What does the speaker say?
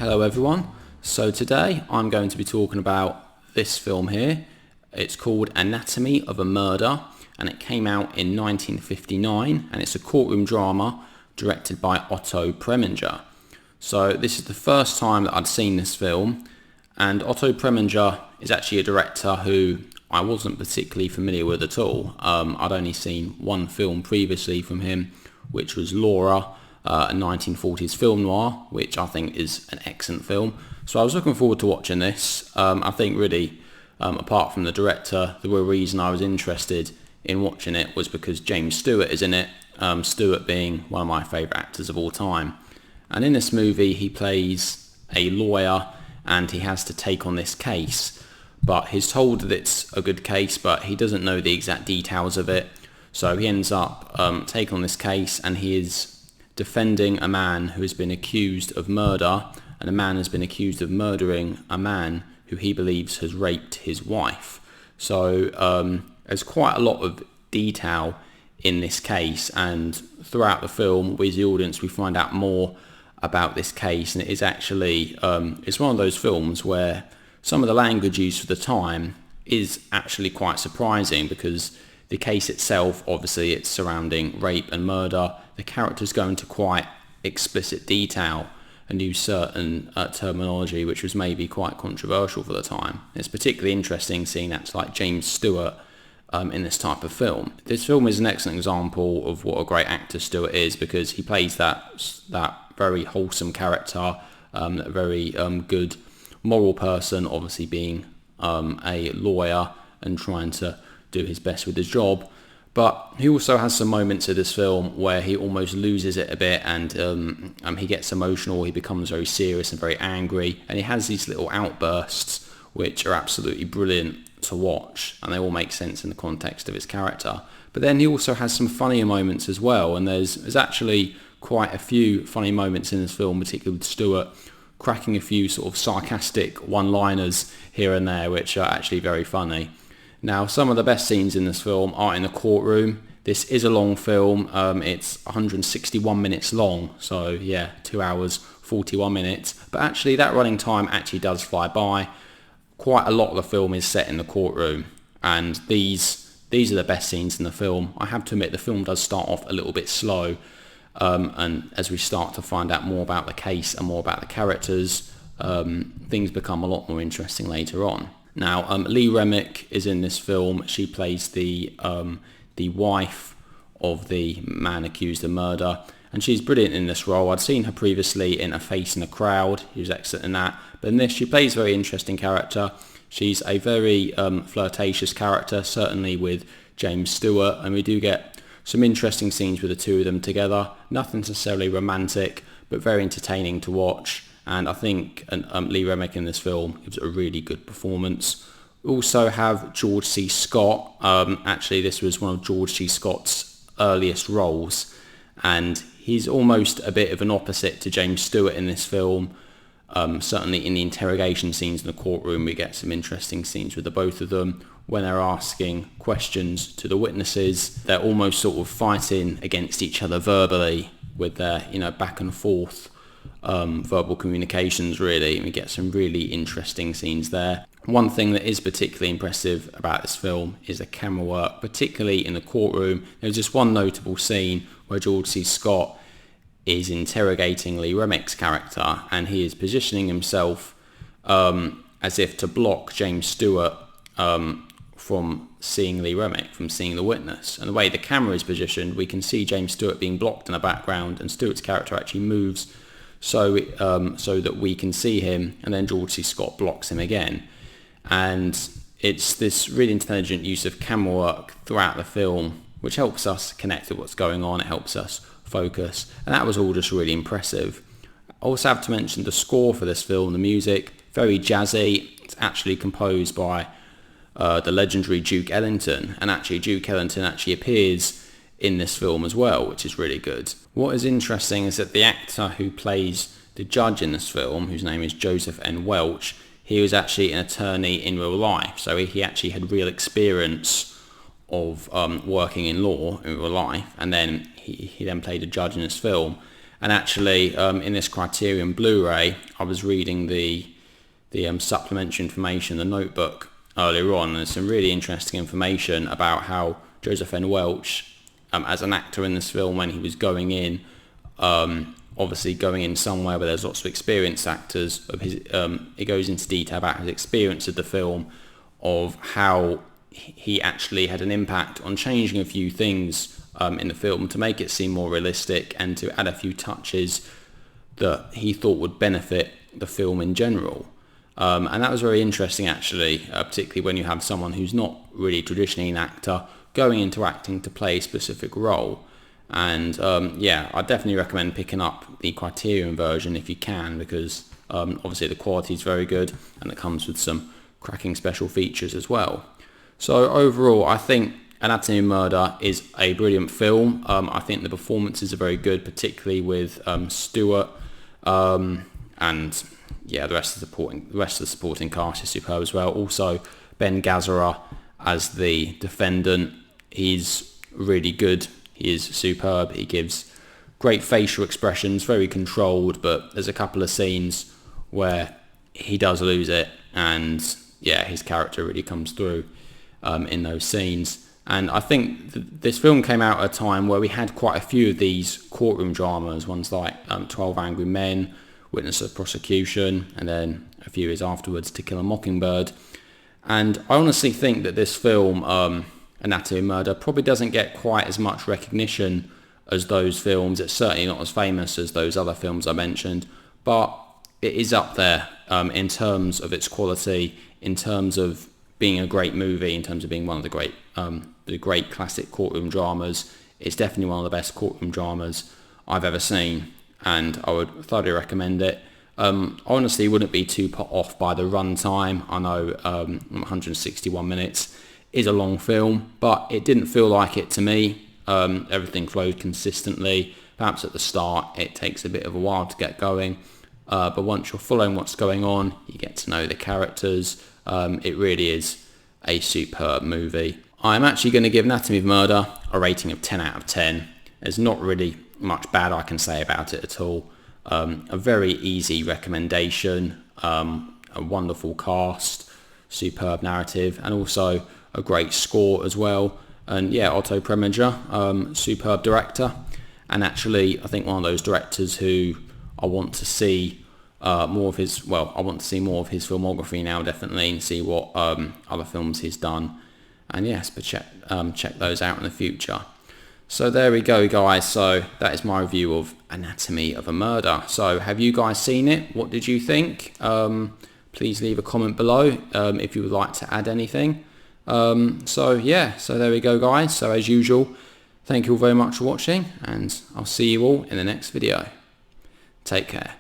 Hello everyone. So today I'm going to be talking about this film here. It's called Anatomy of a Murder and it came out in 1959 and it's a courtroom drama directed by Otto Preminger. So this is the first time that I'd seen this film, and Otto Preminger is actually a director who I wasn't particularly familiar with at all. I'd only seen one film previously from him, which was Laura, a 1940s film noir, which I think is an excellent film. So I was looking forward to watching this. I think really, apart from the director, the real reason I was interested in watching it was because James Stewart is in it, Stewart being one of my favourite actors of all time. And in this movie he plays a lawyer and he has to take on this case, but he's told that it's a good case, but he doesn't know the exact details of it. So he ends up taking on this case, and he is defending a man who has been accused of murder, and a man has been accused of murdering a man who he believes has raped his wife. So there's quite a lot of detail in this case, and throughout the film, we as the audience, we find out more about this case, and it is actually, it's one of those films where some of the language used for the time is actually quite surprising, because the case itself, obviously it's surrounding rape and murder. The characters go into quite explicit detail and use certain terminology which was maybe quite controversial for the time. It's particularly interesting seeing that's like James Stewart in this type of film. This film is an excellent example of what a great actor Stewart is, because he plays that very wholesome character, a very good moral person, obviously being a lawyer and trying to do his best with his job. But he also has some moments of this film where he almost loses it a bit, and he gets emotional, he becomes very serious and very angry, and he has these little outbursts which are absolutely brilliant to watch, and they all make sense in the context of his character. But then he also has some funnier moments as well, and there's actually quite a few funny moments in this film, particularly with Stewart cracking a few sort of sarcastic one-liners here and there, which are actually very funny. Now, some of the best scenes in this film are in the courtroom. This is a long film. It's 161 minutes long, so yeah, 2 hours, 41 minutes. But actually, that running time actually does fly by. Quite a lot of the film is set in the courtroom, and these are the best scenes in the film. I have to admit, the film does start off a little bit slow, and as we start to find out more about the case and more about the characters, things become a lot more interesting later on. Now, Lee Remick is in this film. She plays the wife of the man accused of murder, and she's brilliant in this role. I'd seen her previously in A Face in a Crowd. She was excellent in that. But in this, she plays a very interesting character. She's a very flirtatious character, certainly with James Stewart, and we do get some interesting scenes with the two of them together. Nothing necessarily romantic, but very entertaining to watch. And I think Lee Remick in this film gives a really good performance. We also have George C. Scott. Actually, this was one of George C. Scott's earliest roles, and he's almost a bit of an opposite to James Stewart in this film. Certainly in the interrogation scenes in the courtroom, we get some interesting scenes with the both of them. When they're asking questions to the witnesses, they're almost sort of fighting against each other verbally with their, back and forth verbal communications, really, and we get some really interesting scenes there. One thing that is particularly impressive about this film is the camera work, particularly in the courtroom. There's just one notable scene where George C. Scott is interrogating Lee Remick's character, and he is positioning himself as if to block James Stewart from seeing Lee Remick, from seeing the witness. And the way the camera is positioned, we can see James Stewart being blocked in the background, and Stewart's character actually moves so that we can see him, and then George C. Scott blocks him again. And it's this really intelligent use of camera work throughout the film which helps us connect with what's going on. It helps us focus, and that was all just really impressive. I also have to mention the score for this film, the music, very jazzy. It's actually composed by the legendary Duke Ellington, and actually Duke Ellington actually appears in this film as well, which is really good. What is interesting is that the actor who plays the judge in this film, whose name is Joseph N. Welch, he was actually an attorney in real life, so he actually had real experience of working in law in real life, and then he then played a judge in this film. And actually, in this Criterion Blu-ray, I was reading the supplementary information, the notebook, earlier on, and there's some really interesting information about how Joseph N. Welch, as an actor in this film, when he was going in, obviously going in somewhere where there's lots of experienced actors, it goes into detail about his experience of the film, of how he actually had an impact on changing a few things in the film to make it seem more realistic and to add a few touches that he thought would benefit the film in general. And that was very interesting, actually, particularly when you have someone who's not really traditionally an actor going into acting to play a specific role. And yeah, I definitely recommend picking up the Criterion version if you can, because obviously the quality is very good and it comes with some cracking special features as well. So overall, I think Anatomy of Murder is a brilliant film. I think the performances are very good, particularly with Stewart, and yeah, the rest of the supporting cast is superb as well. Also, Ben Gazzara as the defendant, he's really good. He is superb. He gives great facial expressions, very controlled, but there's a couple of scenes where he does lose it, and yeah, his character really comes through in those scenes. And I think this film came out at a time where we had quite a few of these courtroom dramas, ones like 12 Angry Men, Witness of Prosecution, and then a few years afterwards, To Kill a Mockingbird. And I honestly think that this film, Anatomy of Murder, probably doesn't get quite as much recognition as those films. It's certainly not as famous as those other films I mentioned, but it is up there in terms of its quality, in terms of being a great movie, in terms of being one of the great classic courtroom dramas. It's definitely one of the best courtroom dramas I've ever seen, and I would thoroughly recommend it. I honestly wouldn't be too put off by the runtime. I know 161 minutes is a long film, but it didn't feel like it to me. Everything flowed consistently. Perhaps at the start it takes a bit of a while to get going, but once you're following what's going on, you get to know the characters. It really is a superb movie. I'm actually going to give Anatomy of Murder a rating of 10 out of 10. There's not really much bad I can say about it at all. A very easy recommendation, a wonderful cast, superb narrative, and also a great score as well. And yeah, Otto Preminger, superb director, and actually I think one of those directors who I want to see more of his filmography now, definitely, and see what other films he's done. And yes, but check those out in the future. So there we go, guys. So that is my review of Anatomy of a Murder. So have you guys seen it? What did you think? Please leave a comment below if you would like to add anything. So yeah, so there we go, guys. So as usual, thank you all very much for watching, and I'll see you all in the next video. Take care.